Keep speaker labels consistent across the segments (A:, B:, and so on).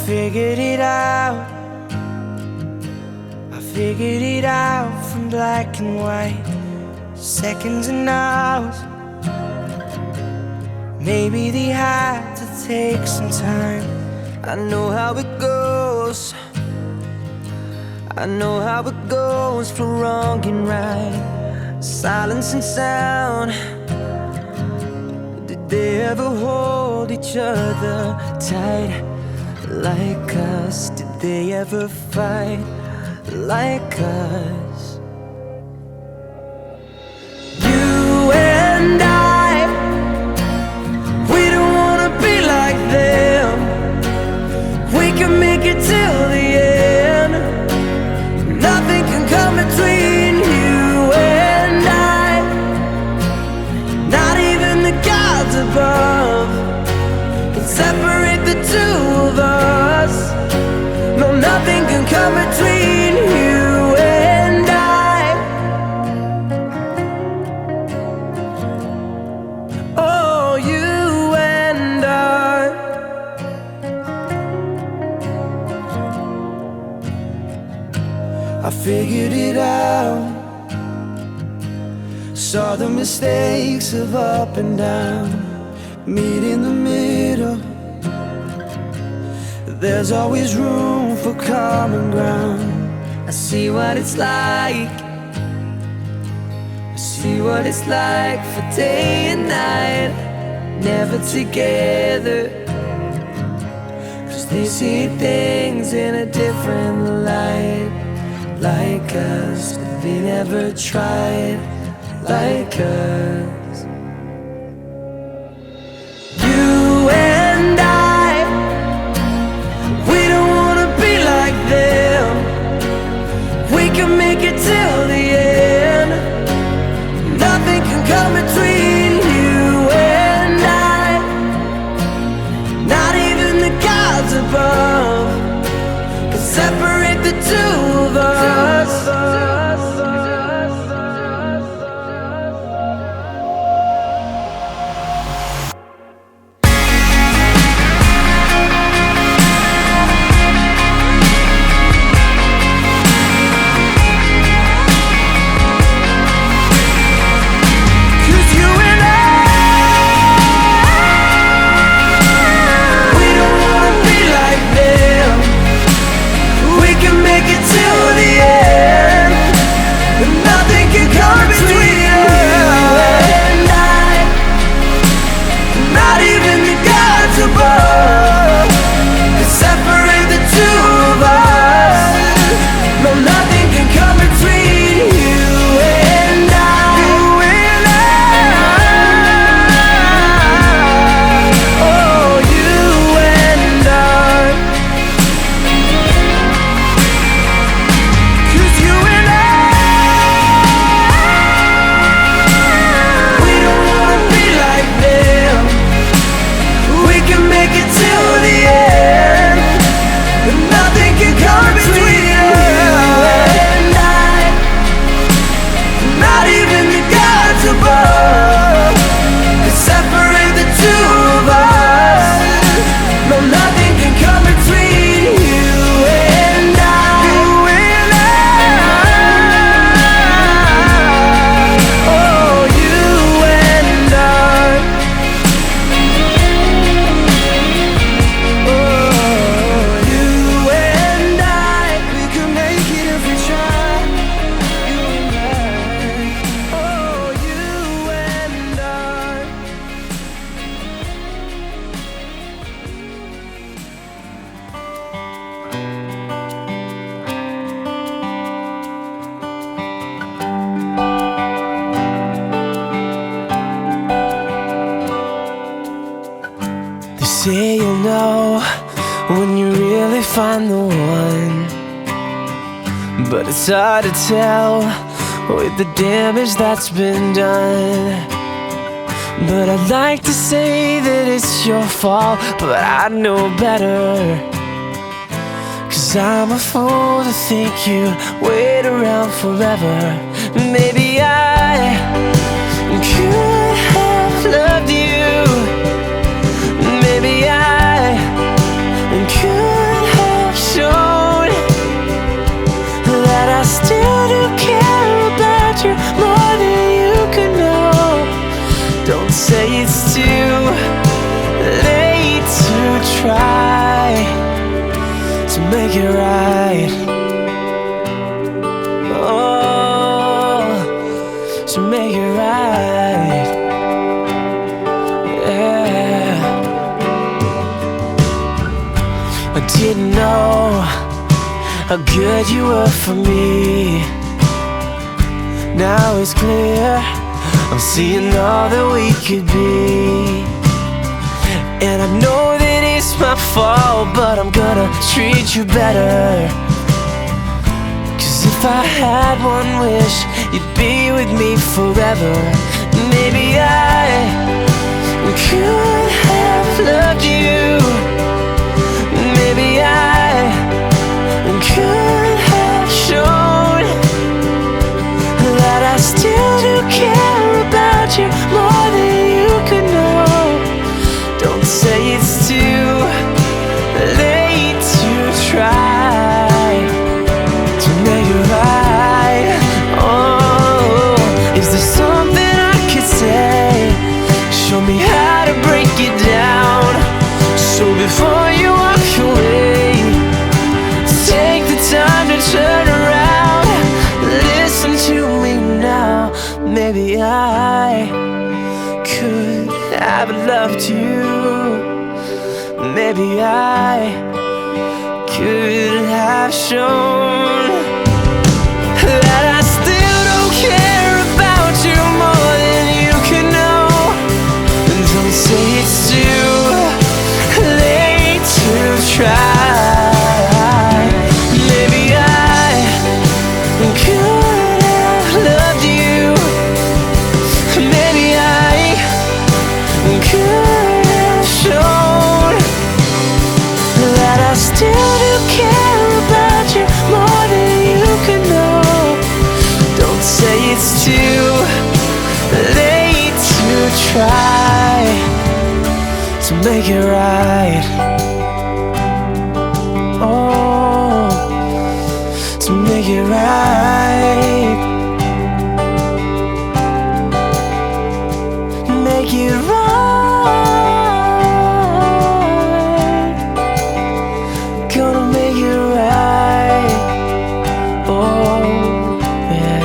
A: figured it out. I figured it out from black and white, seconds and hours. Maybe they had to take some time. I know how it goes. I know how it goes for wrong and right, silence and sound. Did they ever hold each other tight like us? Did they ever fight like us? You and I, we don't wanna be like them. We can make it till the end. Nothing can come between you and I, not even the gods above can separate the two of us. No, nothing can come between you and I. Oh, you and I. I figured it out. Saw the mistakes of up and down, meet in the middle. There's always room for common ground. I see what it's like. I see what it's like for day and night, never together. 'Cause they see things in a different light, like us. They never tried like us. You and I, we don't wanna be like them. We can make it till the end. Nothing can come between you and I, not even the gods above can separate the two of us. Say you'll know when you really find the one, but it's hard to tell with the damage that's been done. But I'd like to say that it's your fault, but I know better. 'Cause I'm a fool to think you'd wait around forever. Maybe I could have loved you. Maybe I could it's too late to try to make it right. Oh, to make it right. Yeah. I didn't know how good you were for me. Now it's clear, I'm seeing all that we could be. And I know that it's my fault, but I'm gonna treat you better. 'Cause if I had one wish, you'd be with me forever. Maybe I could have loved you. Maybe I could have shown that I still do care about you more than you could know. Don't say it's too late to try to make it right. Oh, is there something I could say? Show me how to break it down. So before you walk away, take the time to turn around. Listen to me now. Maybe I could have loved you. Maybe I could have shown that I still don't care about you more than you can know. And don't say it's too late to try. Maybe I could have loved you. Maybe I could have shown that I still do care about you more than you could know. Don't say it's too late to try to make it right. Oh, to make it right. Make it right. Gonna make it right. Oh, yeah.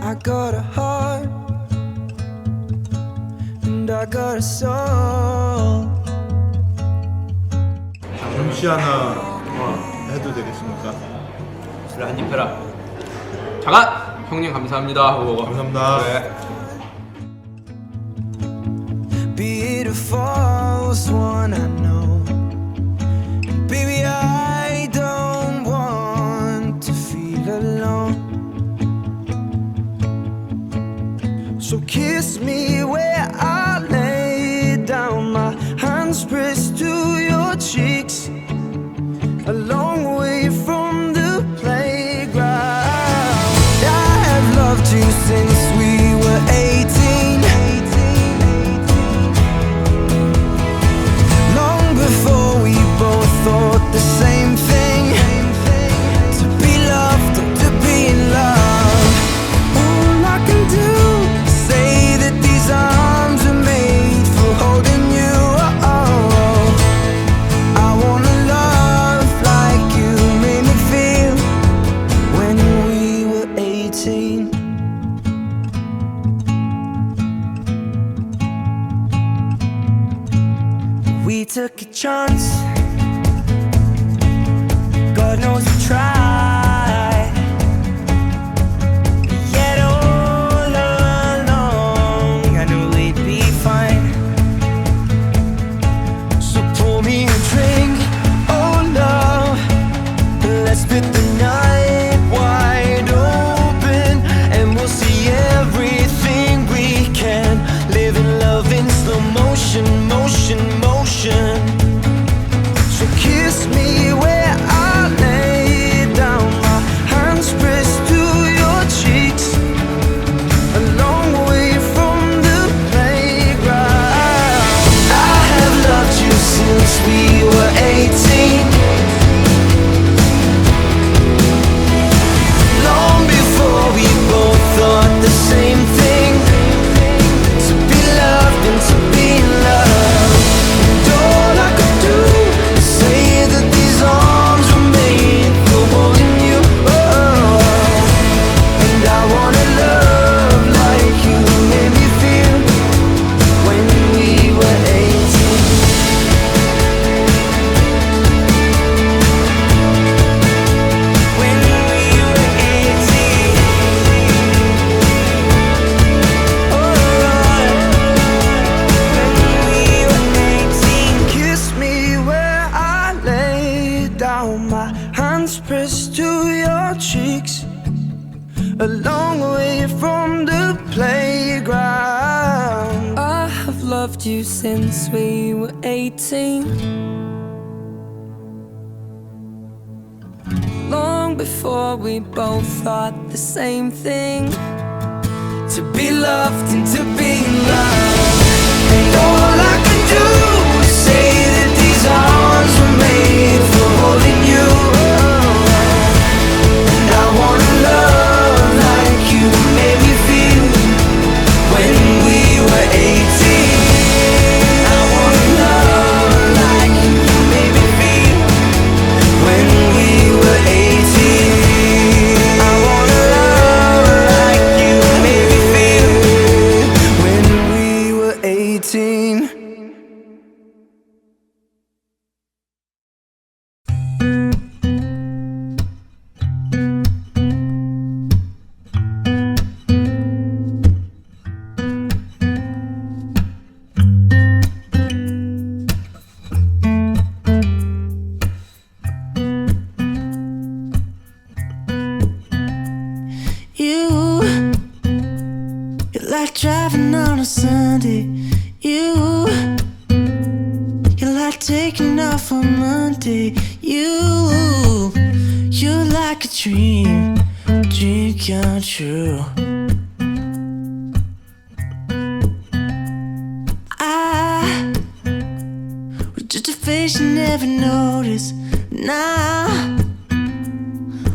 A: I got a heart and I got a soul.
B: MC 하나 해도 되겠습니까?
C: 그래, 한입 해라. 잠깐! 형님 감사합니다 하고 먹어.
B: 감사합니다.
C: 네.
A: Be it a false one, I know. Baby, I don't want to feel alone. So kiss me where I lay down, my hands pressed to your cheeks, a long way from the playground. I have loved you since we were 18, long before we both thought the same thing, to be loved and to be in love. All I can do is say that these arms are made for holding you. I wanna love like now my hands pressed to your cheeks, a long way from the playground.
D: I have loved you since we were 18, long before we both thought the same thing.
A: To be loved and to be loved, and all I could do was say that these arms were made for holding you. And I wanna love like you made me feel when we were 18. I wanna love like you made me feel when we were 18. I wanna love like you made me feel when we were 18. You like driving on a Sunday. You like taking off on Monday. You're like a dream come true. I was just a face you never noticed. Now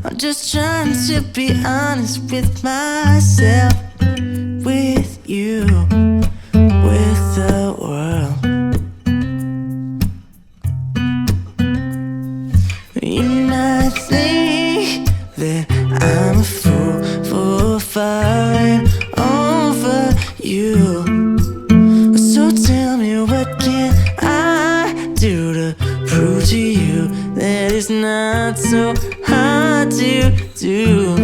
A: I'm just trying to be honest with myself, with you, with the world. You might think that I'm a fool for falling over you. So tell me, what can I do to prove to you that it's not so hard to do?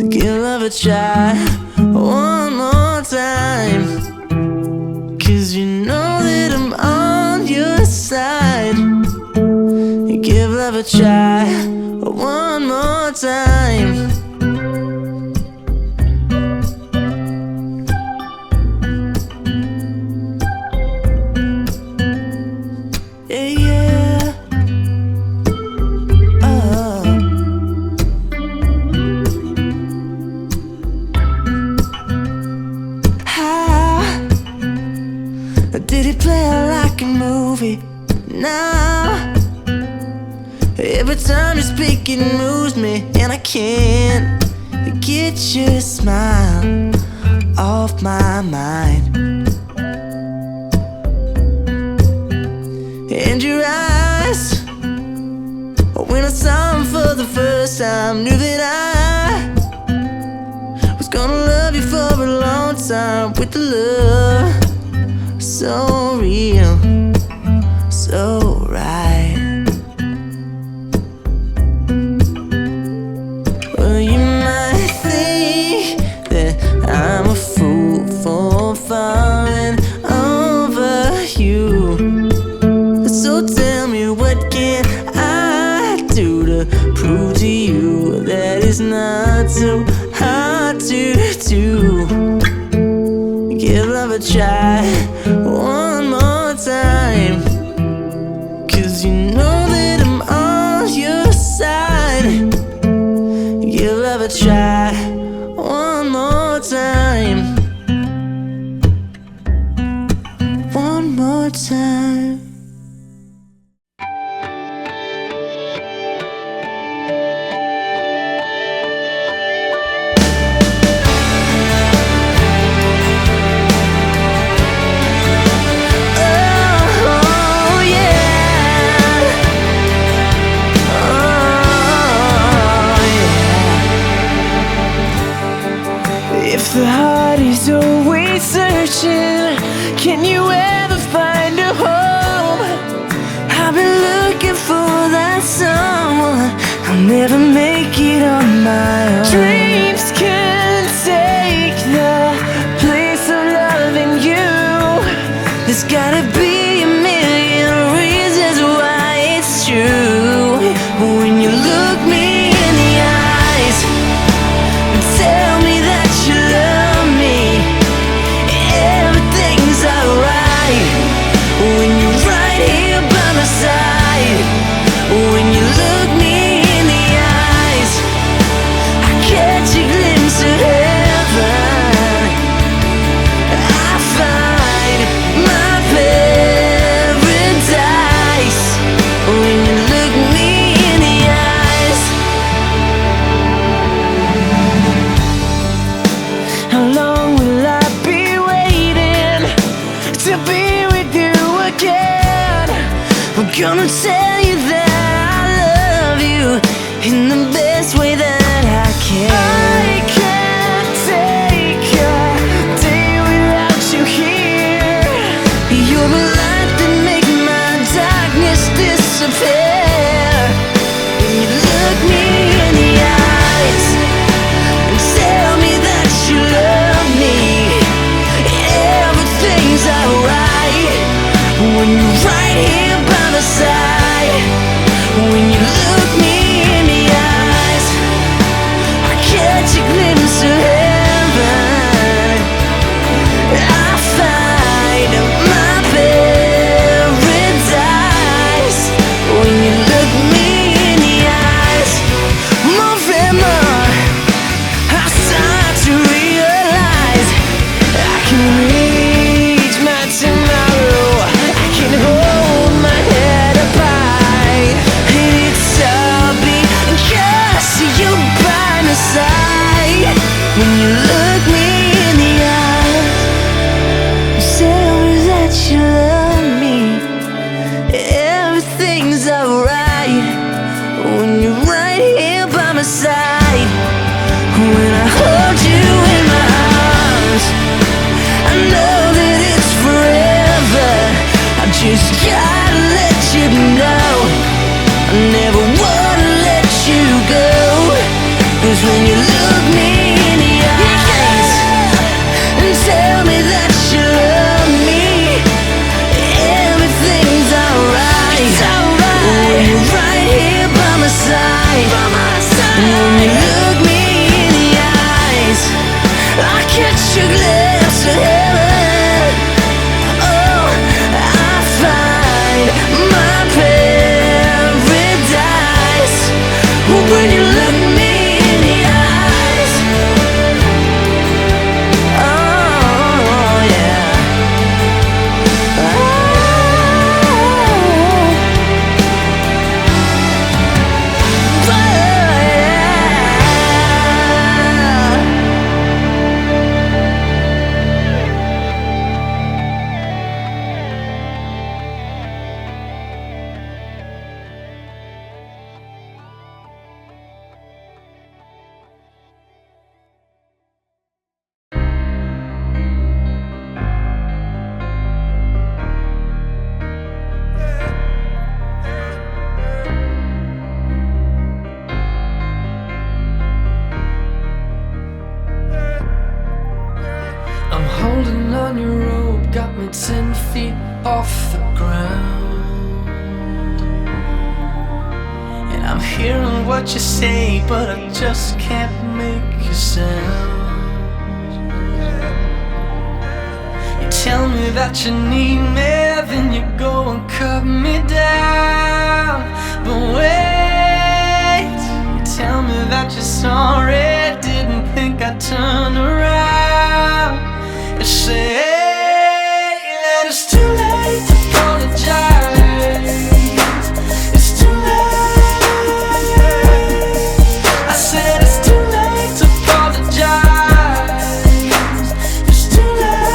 A: Give love a try one more time, 'cause you know that I'm on your side. Give love a try one more time. Yeah. Oh. How did it play out like a movie? Now every time you speak it moves me, and I can't get your smile off my mind. And your eyes, when I saw them for the first time, knew that I was gonna love you for a long time, with the love so real, so right. Well, you might think that I'm a fool for falling over you. So tell me, what can I do to prove to you that it's not so hard to do? Give love a try one more time, 'cause you know that I'm on your side. Give love a try one more time. One more time. If the heart is always searching, can you ever find a home? I've been looking for that someone. I'll never make it on my own. Dreams can take the place of loving you. There's gotta be a million reasons why it's true. tell you that I love you in the best way that I can. I can't take a day without you here. You're the light that makes my darkness disappear. When you look me in the eyes and tell me that you love me, everything's alright. When you're right here by my side, when you look me in the eyes, I catch a glimpse of heaven. I find my paradise. When you look me in the eyes, more and more I start to realize I can reach my tomorrow. I can hold my head up high. And it's all because you're by my side. When you look me in the eyes, you tell me that you love me, everything's alright. When you're right here by my side, when I hold you in my arms, I know that it's forever. I just gotta let you know I never wanna let you go. 'Cause when you look me in the eyes and tell me that you love me, everything's alright. When you're right here by my side, when you look me in the eyes, I catch a glimpse of heaven. Oh, I find my paradise. When you look me in the eyes, oh yeah. I'm holding on your rope, got me 10 feet off the ground. And I'm hearing what you say, but I just can't make a sound. You tell me that you need me, then you go and cut me down. But wait, you tell me that you're sorry, didn't think I'd turn around. You say that it's too late to apologize. It's too late. I said it's too late to apologize. It's too late.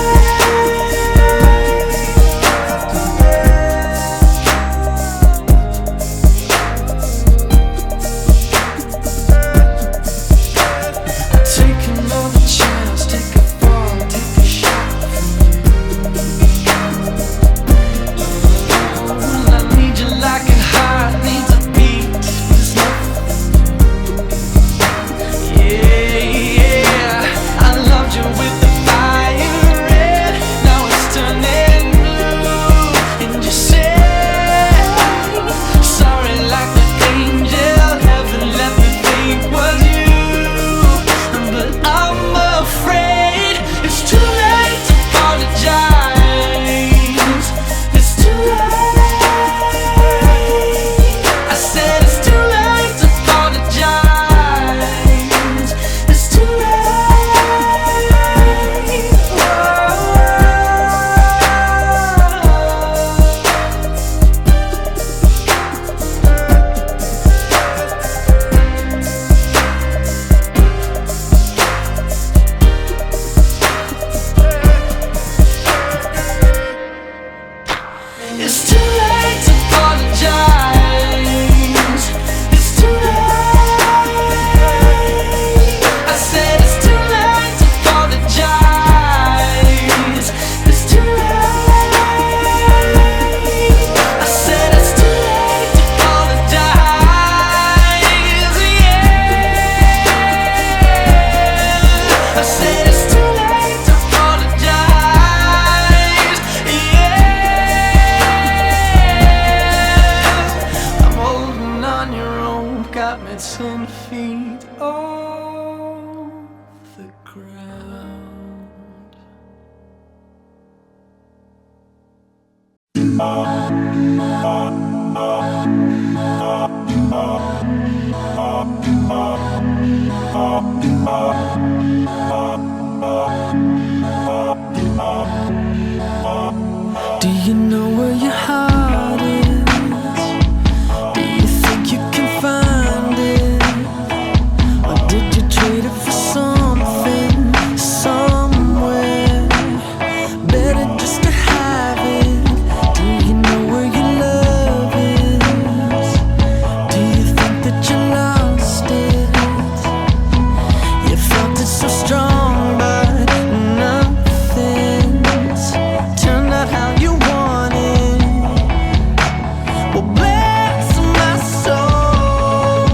A: about 10 feet off the ground. Do you know where your heart is? Do you think you can find it? Or did you trade it for something, somewhere better just to have it? Do you know where your love is? Do you think that you lost it? You felt it so strong, but nothing's turned out how you wanted. Well, bless my soul,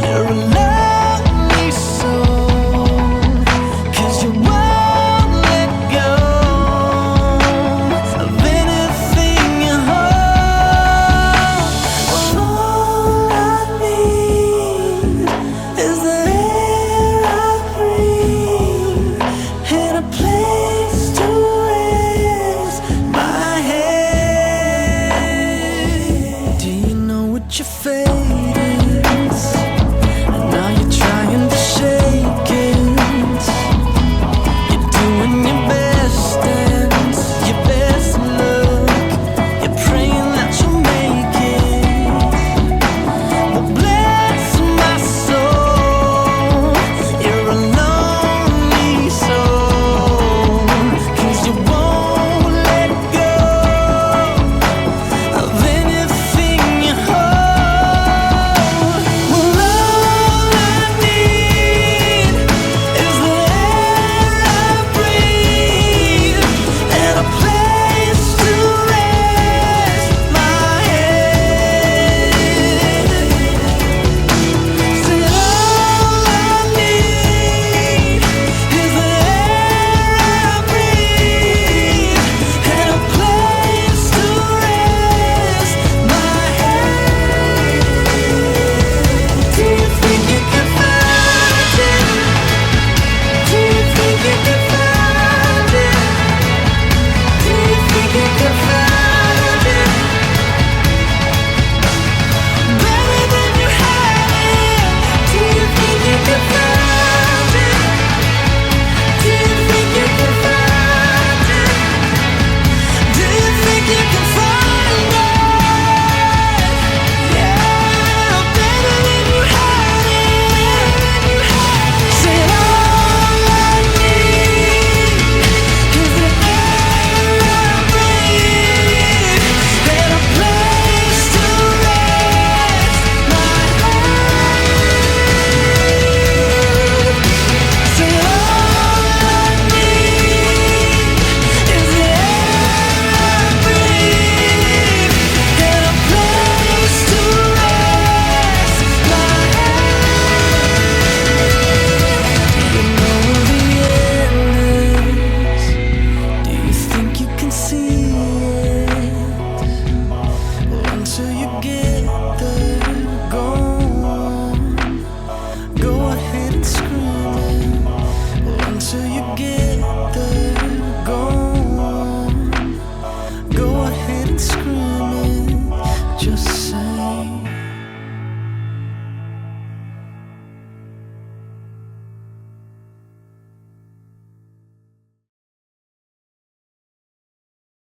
A: you're a lonely soul, 'cause you won't let go of anything you hold. Well, all I need is the air I breathe and a place to rest my head. Do you know what your fate is? And now you're trying to shake it. You're doing your best and your best look. You're praying that you'll make it. Well, bless my soul, you're a lonely soul, 'cause you won't let go of anything you hold. Well, all I need is the air I breathe and a place to rest my head. Said all I need is the air I breathe and a place to rest my head. Do you think you can find it? Do you think you can find it? Do you think you can find it? Better than you had it. Do you think you can find it? Do you think you can find it? Do you think you can find it? Yeah, better than you had it. Said all I need is the air I breathe and a place to rest my head. Said all I need is the air I breathe and a place to rest my head. You know where the end is. Do you think you can see it? Well, until you get there, go on. Go ahead and scream it. Well, until you get